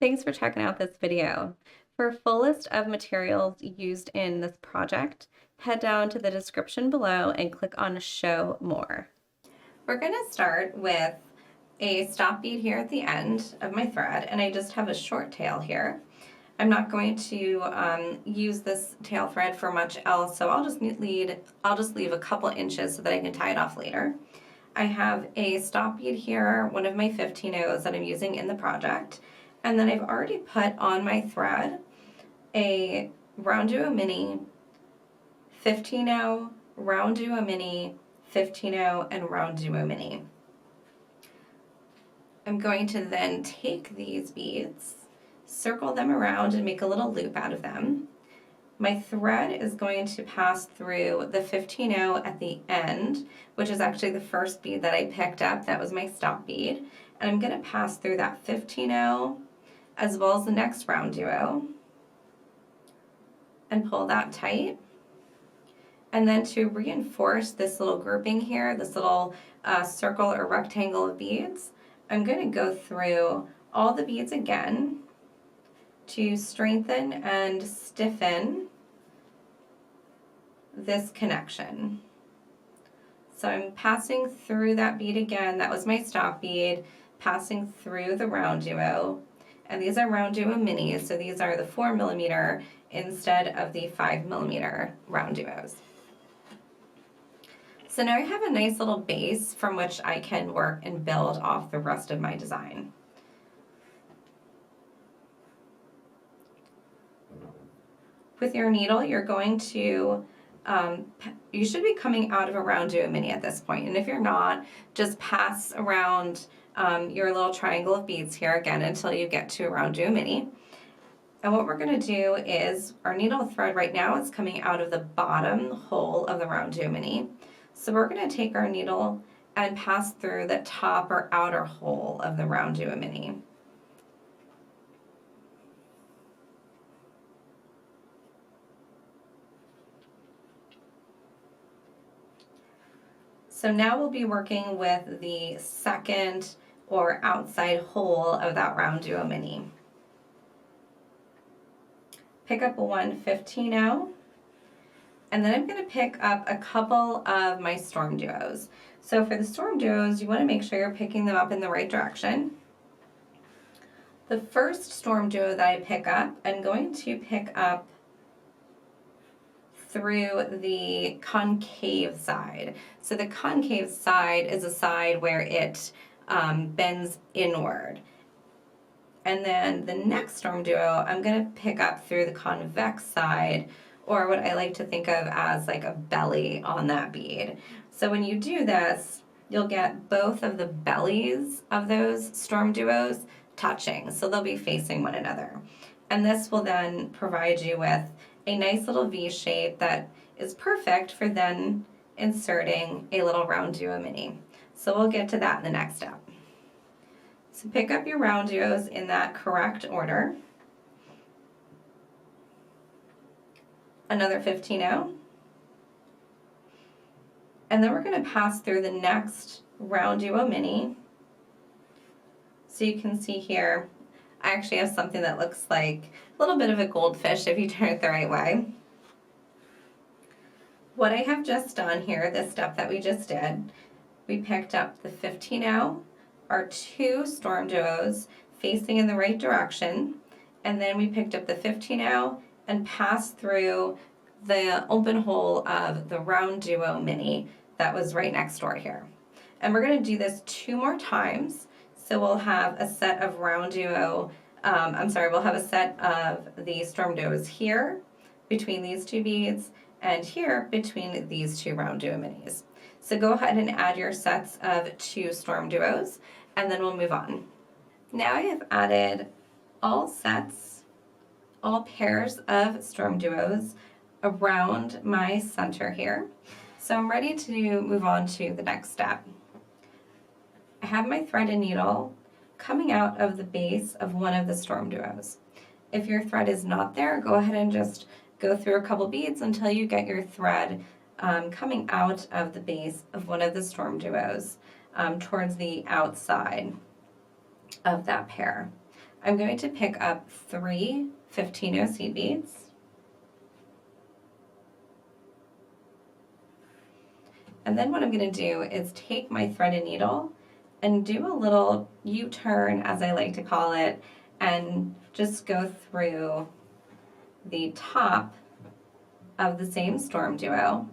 Thanks for checking out this video. For a full list of materials used in this project, head down to the description below and click on Show More. We're going to start with a stop bead here at the end of my thread, and I just have a short tail here. I'm not going to use this tail thread for much else, so I'll just leave a couple inches so that I can tie it off later. I have a stop bead here, one of my 15-0s that I'm using in the project, and then I've already put on my thread a rounduo mini, 15-0, rounduo mini, 15-0, and rounduo mini. I'm going to then take these beads, circle them around, and make a little loop out of them. My thread is going to pass through the 15-0 at the end, which is actually the first bead that I picked up. That was my stop bead. And I'm going to pass through that 15-0 as well as the next rounduo and pull that tight. And then to reinforce this little grouping here, this little circle or rectangle of beads, I'm going to go through all the beads again to strengthen and stiffen this connection. So I'm passing through that bead again. That was my stop bead, passing through the rounduo. And these are rounduo minis, so these are the 4mm instead of the 5mm rounduos. So now I have a nice little base from which I can work and build off the rest of my design. With your needle, you're going to, you should be coming out of a rounduo mini at this point, and if you're not, just pass around your little triangle of beads here again until you get to a rounduo mini. And what we're going to do is, our needle thread right now is coming out of the bottom hole of the rounduo mini. So we're going to take our needle and pass through the top or outer hole of the rounduo mini. So now we'll be working with the second or outside hole of that rounduo mini. Pick up one 15-0, and then I'm going to pick up a couple of my StormDuos. So for the StormDuos, you want to make sure you're picking them up in the right direction. The first StormDuo that I pick up, I'm going to pick up through the concave side. So the concave side is a side where it bends inward. And then the next StormDuo, I'm going to pick up through the convex side, or what I like to think of as like a belly on that bead. So when you do this, you'll get both of the bellies of those StormDuos touching, so they'll be facing one another. And this will then provide you with a nice little V shape that is perfect for then inserting a little rounduo mini. So we'll get to that in the next step. So pick up your rounduos in that correct order. Another 15-0. And then we're going to pass through the next rounduo mini. So you can see here, I actually have something that looks like a little bit of a goldfish if you turn it the right way. What I have just done here, this step that we just did, we picked up the 15-0, our two StormDuos facing in the right direction, and then we picked up the 15-0 and passed through the open hole of the rounduo mini that was right next door here. And we're going to do this 2 more times. So we'll have a set of we'll have a set of the StormDuos here between these 2 beads and here between these 2 rounduo minis. So go ahead and add your sets of 2 StormDuos, and then we'll move on. Now I have added all sets, all pairs of StormDuos around my center here. So I'm ready to move on to the next step. I have my thread and needle coming out of the base of one of the StormDuos. If your thread is not there, go ahead and just go through a couple beads until you get your thread coming out of the base of one of the StormDuos towards the outside of that pair. I'm going to pick up 3 15-0 seed beads. And then what I'm going to do is take my threaded needle and do a little U-turn, as I like to call it, and just go through the top of the same StormDuo.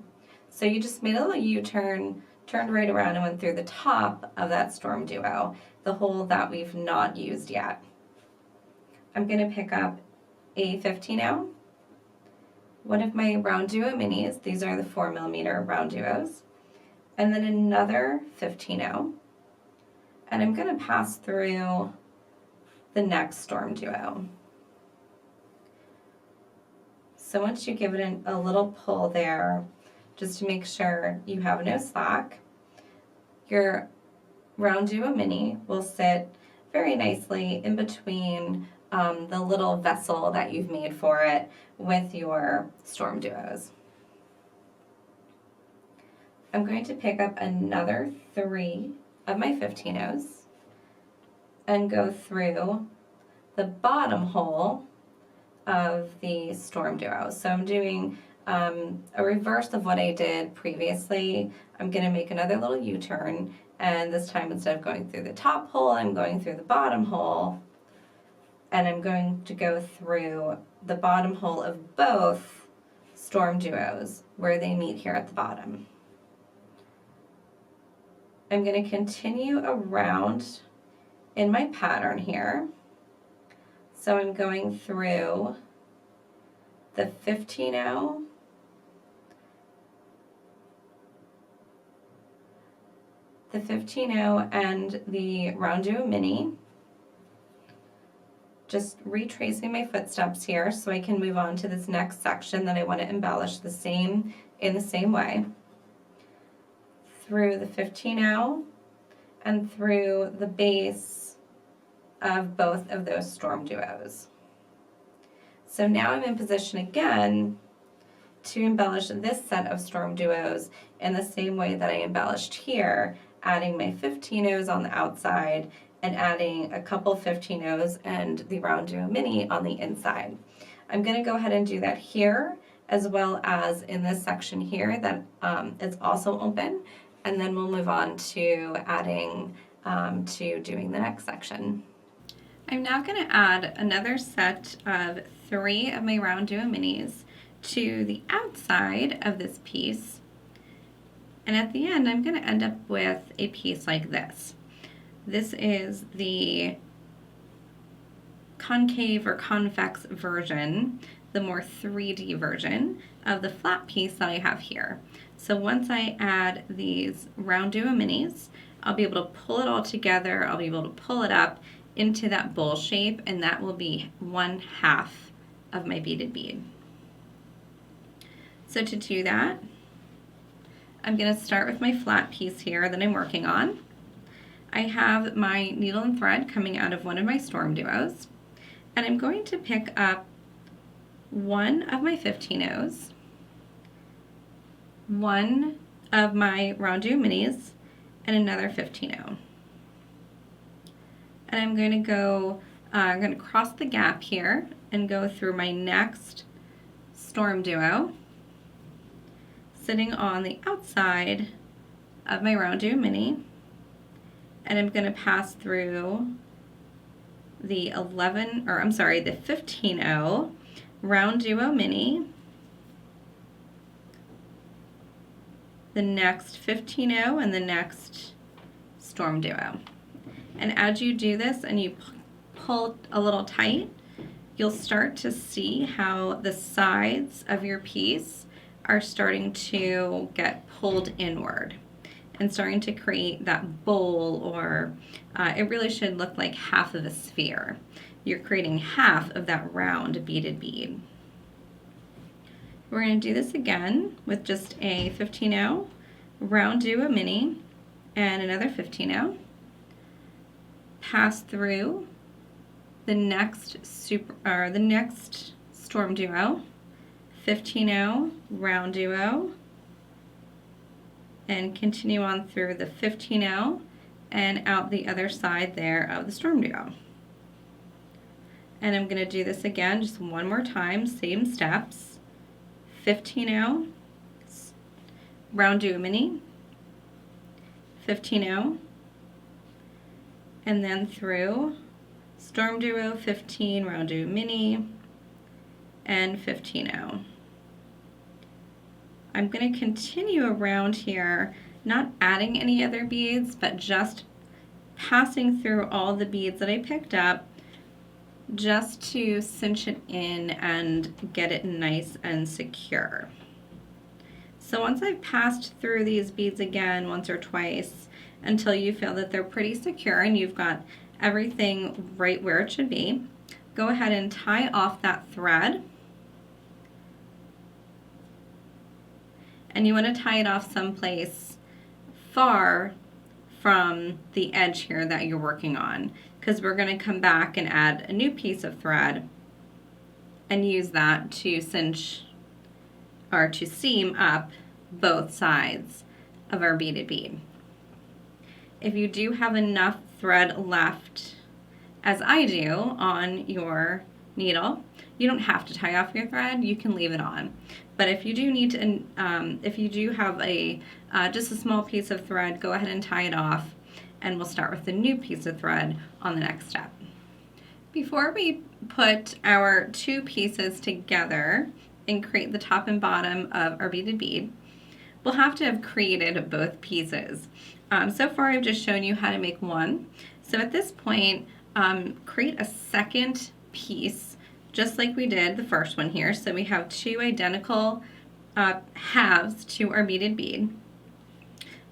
So you just made a little U-turn, turned right around and went through the top of that StormDuo, the hole that we've not used yet. I'm going to pick up a 15-0, one of my rounduo minis. These are the 4mm rounduos. And then another 15-0. And I'm going to pass through the next StormDuo. So once you give it a little pull there, just to make sure you have no slack, your rounduo mini will sit very nicely in between the little vessel that you've made for it with your StormDuos. I'm going to pick up another 3 of my 15-0s and go through the bottom hole of the StormDuo. So I'm doing a reverse of what I did previously. I'm going to make another little U-turn, and this time instead of going through the top hole, I'm going through the bottom hole, and I'm going to go through the bottom hole of both StormDuos where they meet here at the bottom. I'm going to continue around in my pattern here. So I'm going through the 15-0, and the rounduo mini. Just retracing my footsteps here so I can move on to this next section that I want to embellish in the same way. Through the 15-0 and through the base of both of those StormDuos. So now I'm in position again to embellish this set of StormDuos in the same way that I embellished here, adding my 15-0s on the outside and adding a couple 15-0s and the rounduo mini on the inside. I'm going to go ahead and do that here as well as in this section here that is also open, and then we'll move on to adding to doing the next section. I'm now going to add another set of 3 of my rounduo minis to the outside of this piece, and at the end I'm going to end up with a piece like this. This is the concave or convex version, the more 3D version of the flat piece that I have here. So once I add these rounduo minis, I'll be able to pull it all together, I'll be able to pull it up into that bowl shape, and that will be 1/2 of my beaded bead. So to do that, I'm going to start with my flat piece here that I'm working on. I have my needle and thread coming out of one of my StormDuos, and I'm going to pick up one of my 15-0s, one of my rounduo minis, and another 15-0. And I'm going to cross the gap here and go through my next StormDuo, sitting on the outside of my rounduo mini, and I'm going to pass through the 15-0 rounduo mini, the next 15-0, and the next StormDuo. And as you do this and you pull a little tight, you'll start to see how the sides of your piece are starting to get pulled inward and starting to create that bowl, or it really should look like half of a sphere. You're creating half of that round beaded bead. We're going to do this again with just a 15-0 rounduo mini and another 15-0. Pass through the next StormDuo, 15-0 rounduo, and continue on through the 15-0 and out the other side there of the StormDuo. And I'm going to do this again just one more time, same steps. 15-0, rounduo mini, 15-0, and then through StormDuo 15, rounduo mini, and 15-0. I'm going to continue around here, not adding any other beads, but just passing through all the beads that I picked up just to cinch it in and get it nice and secure. So once I've passed through these beads again once or twice until you feel that they're pretty secure and you've got everything right where it should be, go ahead and tie off that thread. And you want to tie it off someplace far from the edge here that you're working on, because we're going to come back and add a new piece of thread and use that to cinch or to seam up both sides of our beaded bead. If you do have enough thread left, as I do, on your needle, you don't have to tie off your thread, you can leave it on. But if you do need to, if you do have a just a small piece of thread, go ahead and tie it off, and we'll start with a new piece of thread on the next step. Before we put our two pieces together and create the top and bottom of our beaded bead, we'll have to have created both pieces. So far I've just shown you how to make one. So at this point, create a second piece just like we did the first one here. So we have two identical halves to our beaded bead.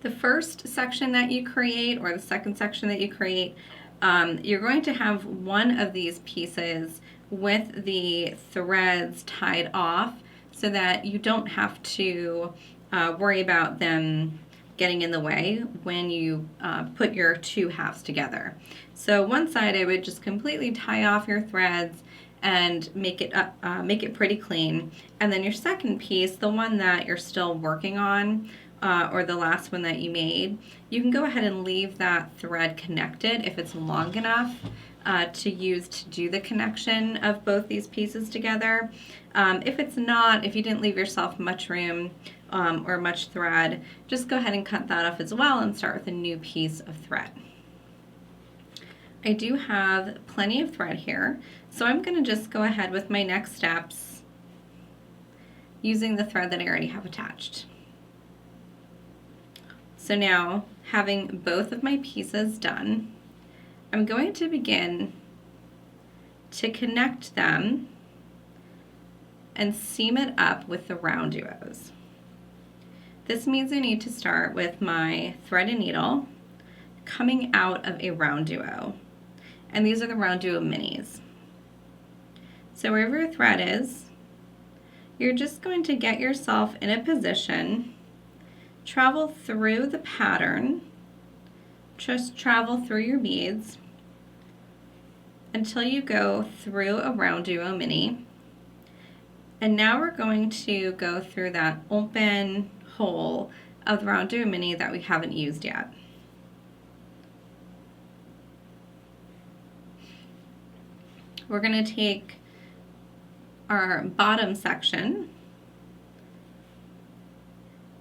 The first section that you create, or the second section that you create, you're going to have one of these pieces with the threads tied off so that you don't have to worry about them getting in the way when you put your two halves together. So one side I would just completely tie off your threads and make it pretty clean. And then your second piece, the one that you're still working on, or the last one that you made, you can go ahead and leave that thread connected if it's long enough to use to do the connection of both these pieces together. If it's not, if you didn't leave yourself much room or much thread, just go ahead and cut that off as well and start with a new piece of thread. I do have plenty of thread here, so I'm going to just go ahead with my next steps using the thread that I already have attached. So now, having both of my pieces done, I'm going to begin to connect them and seam it up with the rounduos. This means I need to start with my thread and needle coming out of a rounduo. And these are the rounduo minis. So wherever your thread is, you're just going to get yourself in a position, travel through the pattern, just travel through your beads until you go through a rounduo mini. And now we're going to go through that open hole of the rounduo mini that we haven't used yet. We're going to take our bottom section,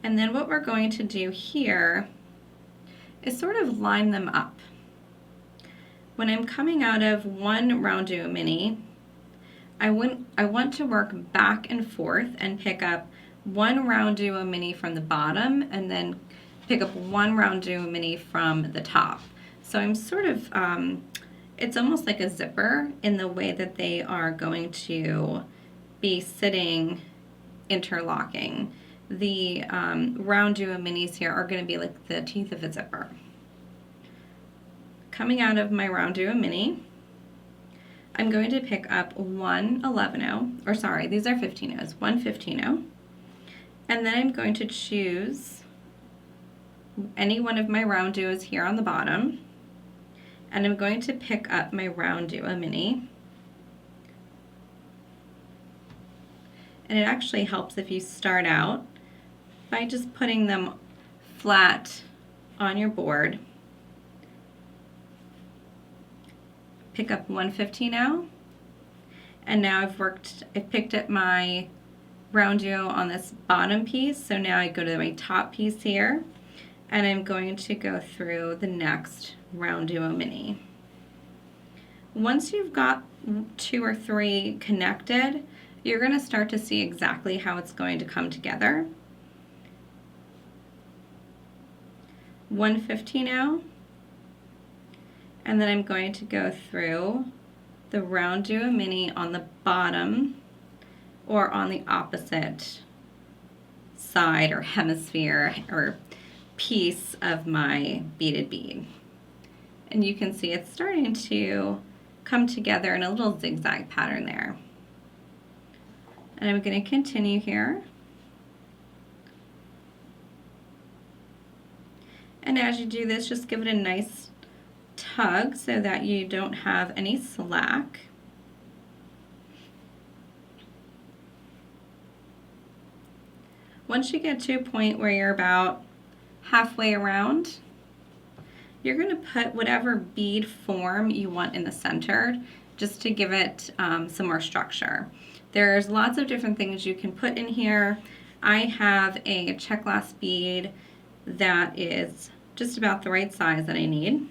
and then what we're going to do here is sort of line them up. When I'm coming out of one rounduo mini, I want to work back and forth and pick up one rounduo mini from the bottom and then pick up one rounduo mini from the top. So I'm sort of it's almost like a zipper in the way that they are going to be sitting interlocking. The rounduo minis here are going to be like the teeth of a zipper. Coming out of my rounduo mini, I'm going to pick up one 11-0, or sorry, these are 15-0s, one 15-0, and then I'm going to choose any one of my rounduos here on the bottom, and I'm going to pick up my rounduo mini. And it actually helps if you start out by just putting them flat on your board. Pick up one 15-0 And now I've picked up my rounduo on this bottom piece, so now I go to my top piece here, and I'm going to go through the next rounduo mini. Once you've got 2 or 3 connected, you're going to start to see exactly how it's going to come together. 1 15-0, and then I'm going to go through the rounduo mini on the bottom or on the opposite side or hemisphere or piece of my beaded bead. And you can see it's starting to come together in a little zigzag pattern there. And I'm going to continue here. And as you do this, just give it a nice tug so that you don't have any slack. Once you get to a point where you're about halfway around, you're going to put whatever bead form you want in the center just to give it some more structure. There's lots of different things you can put in here. I have a check glass bead that is just about the right size that I need.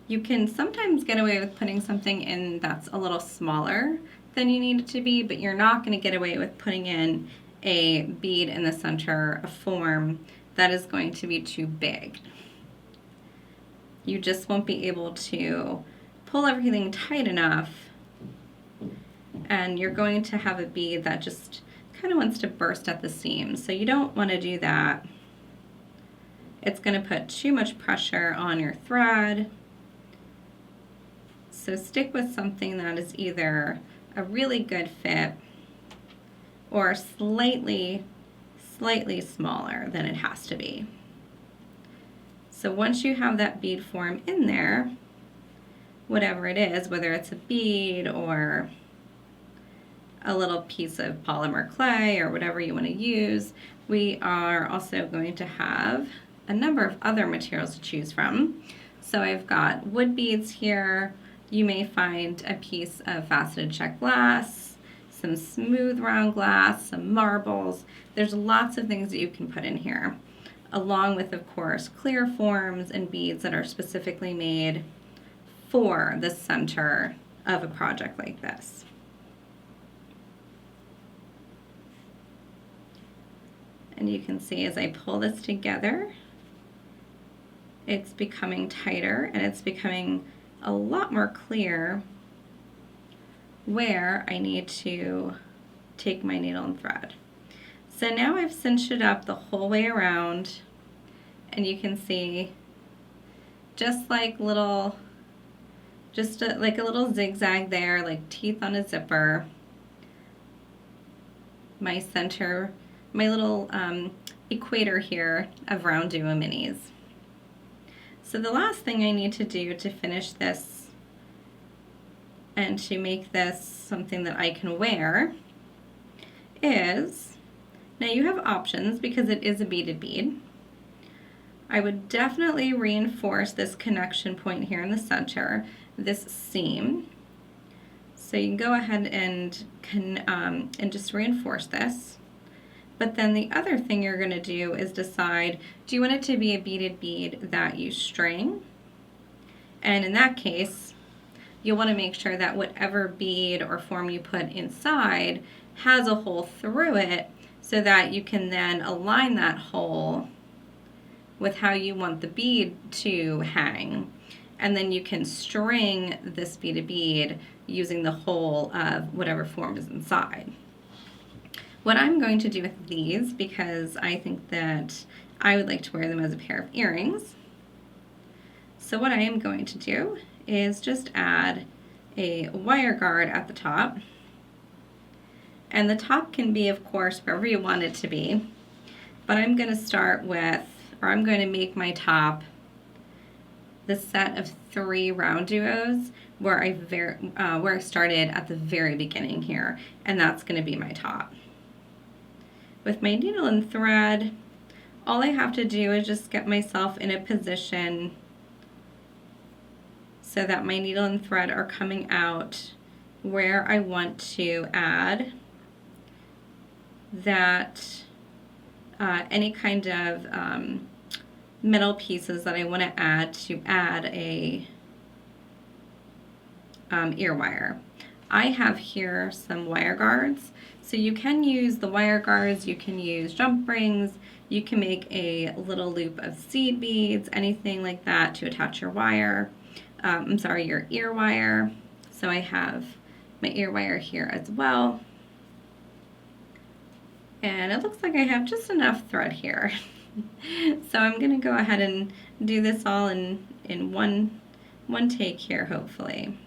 You can sometimes get away with putting something in that's a little smaller than you need it to be, but you're not going to get away with putting in a bead in the center, a form that is going to be too big. You just won't be able to pull everything tight enough, and you're going to have a bead that just kind of wants to burst at the seams. So you don't want to do that. It's going to put too much pressure on your thread. So stick with something that is either a really good fit or slightly smaller than it has to be. So once you have that bead form in there, whatever it is, whether it's a bead or a little piece of polymer clay or whatever you want to use, we are also going to have a number of other materials to choose from. So I've got wood beads here. You may find a piece of faceted check glass, some smooth round glass, some marbles. There's lots of things that you can put in here, along with, of course, clear forms and beads that are specifically made for the center of a project like this. And you can see as I pull this together, it's becoming tighter and it's becoming a lot more clear where I need to take my needle and thread. So now I've cinched it up the whole way around, and you can see just like little, like a little zigzag there, like teeth on a zipper. My center, my little equator here of rounduo minis. So the last thing I need to do to finish this and to make this something that I can wear is, now you have options because it is a beaded bead. I would definitely reinforce this connection point here in the center, this seam. So you can go ahead and just reinforce this. But then the other thing you're going to do is decide, do you want it to be a beaded bead that you string? And in that case, you'll want to make sure that whatever bead or form you put inside has a hole through it so that you can then align that hole with how you want the bead to hang. And then you can string this beaded bead using the hole of whatever form is inside. What I'm going to do with these, because I think that I would like to wear them as a pair of earrings, so what I am going to do is just add a wire guard at the top. And the top can be, of course, wherever you want it to be. But I'm going to start with, or I'm going to make my top the set of 3 rounduos where I started at the very beginning here, and that's going to be my top. With my needle and thread, all I have to do is just get myself in a position so that my needle and thread are coming out where I want to add that any kind of metal pieces that I want to add a ear wire. I have here some wire guards, so you can use the wire guards, you can use jump rings, you can make a little loop of seed beads, anything like that to attach your wire. Your ear wire. So I have my ear wire here as well. And it looks like I have just enough thread here. So I'm going to go ahead and do this all in one take here, hopefully.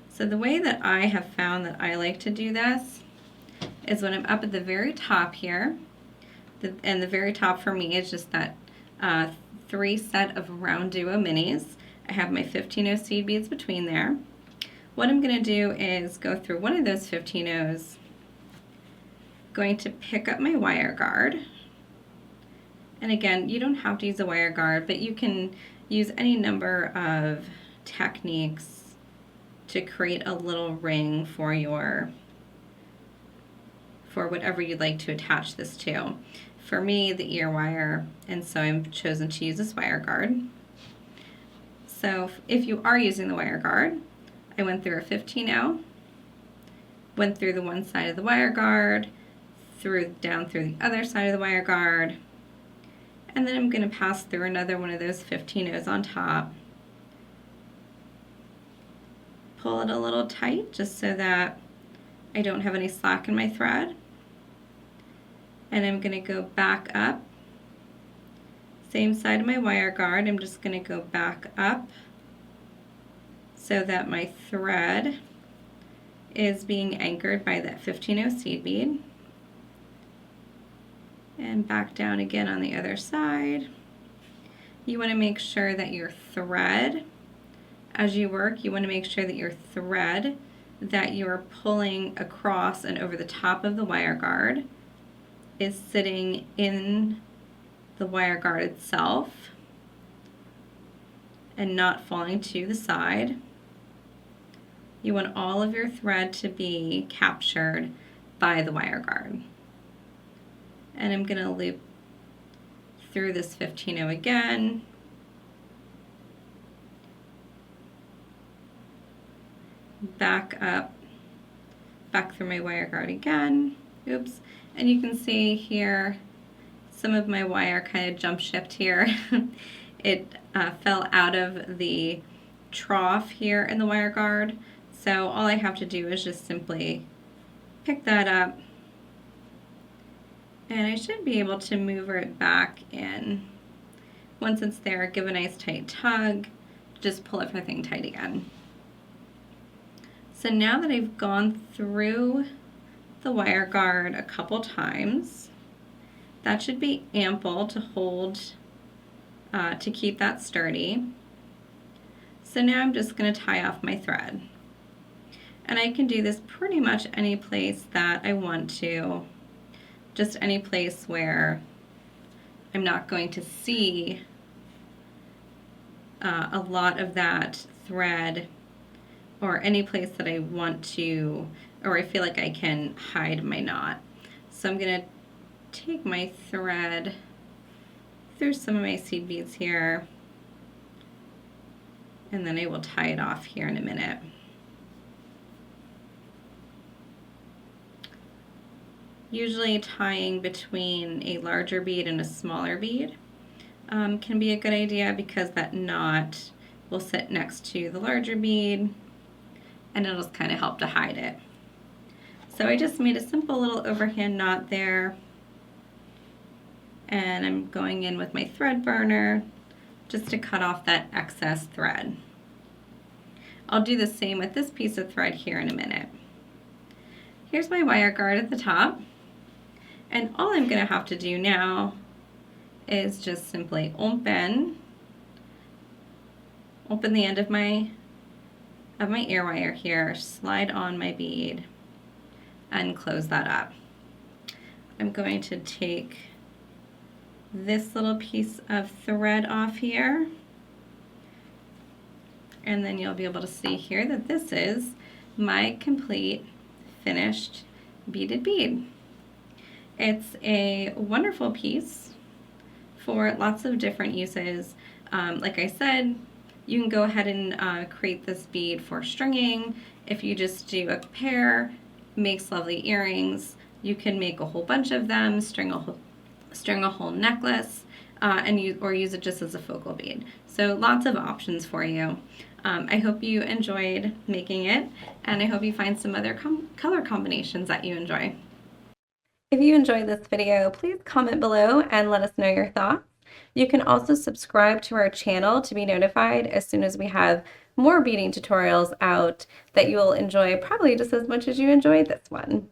So the way that I have found that I like to do this is when I'm up at the very top here, and the very top for me is just that 3 set of rounduo minis. I have my 15-0 seed beads between there. What I'm going to do is go through one of those 15-0s, going to pick up my wire guard. And again, you don't have to use a wire guard, but you can use any number of techniques to create a little ring for whatever you'd like to attach this to. For me, the ear wire, and so I've chosen to use this wire guard. So if you are using the wire guard, I went through a 15-0, went through the one side of the wire guard, down through the other side of the wire guard, and then I'm going to pass through another one of those 15-0s on top. Pull it a little tight just so that I don't have any slack in my thread. And I'm going to go back up. Same side of my wire guard, I'm just going to go back up so that my thread is being anchored by that 15-0 seed bead. And back down again on the other side. You want to make sure that your thread, as you work, you want to make sure that your thread that you're pulling across and over the top of the wire guard is sitting in the wire guard itself and not falling to the side. You want all of your thread to be captured by the wire guard. And I'm going to loop through this 15-0 again. Back up, back through my wire guard again. Oops. And you can see here some of my wire kind of jump shift here. It fell out of the trough here in the wire guard. So all I have to do is just simply pick that up, and I should be able to move it back in. Once it's there, give a nice tight tug, just pull everything tight again. So now that I've gone through the wire guard a couple times, that should be ample to hold, to keep that sturdy. So now I'm just going to tie off my thread. And I can do this pretty much any place that I want to, just any place where I'm not going to see a lot of that thread, or any place that I want to, or I feel like I can hide my knot. So I'm going to take my thread through some of my seed beads here, and then I will tie it off here in a minute. Usually tying between a larger bead and a smaller bead can be a good idea, because that knot will sit next to the larger bead and it'll just kind of help to hide it. So I just made a simple little overhand knot there, and I'm going in with my thread burner just to cut off that excess thread. I'll do the same with this piece of thread here in a minute. Here's my wire guard at the top. And all I'm going to have to do now is just simply open the end of my ear wire here, slide on my bead, and close that up. I'm going to take this little piece of thread off here, and then you'll be able to see here that this is my complete finished beaded bead. It's a wonderful piece for lots of different uses. Like I said, you can go ahead and create this bead for stringing. If you just do a pair, makes lovely earrings. You can make a whole bunch of them, string a whole necklace, or use it just as a focal bead. So lots of options for you. I hope you enjoyed making it, and I hope you find some other color combinations that you enjoy. If you enjoyed this video, please comment below and let us know your thoughts. You can also subscribe to our channel to be notified as soon as we have more beading tutorials out that you will enjoy probably just as much as you enjoyed this one.